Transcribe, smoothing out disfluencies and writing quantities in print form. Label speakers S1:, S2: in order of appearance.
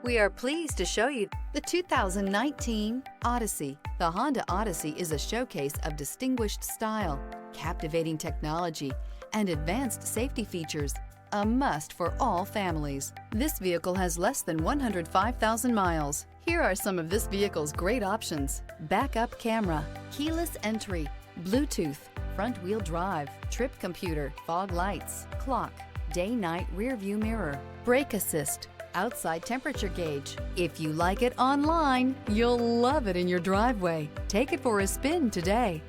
S1: We are pleased to show you the 2019 Odyssey. The Honda Odyssey is a showcase of distinguished style, captivating technology, and advanced safety features. A must for all families. This vehicle has less than 105,000 miles. Here are some of this vehicle's great options: backup camera, keyless entry, Bluetooth, front-wheel drive, trip computer, fog lights, clock, day-night rear view mirror, brake assist, outside temperature gauge. If you like it online, you'll love it in your driveway. Take it for a spin today.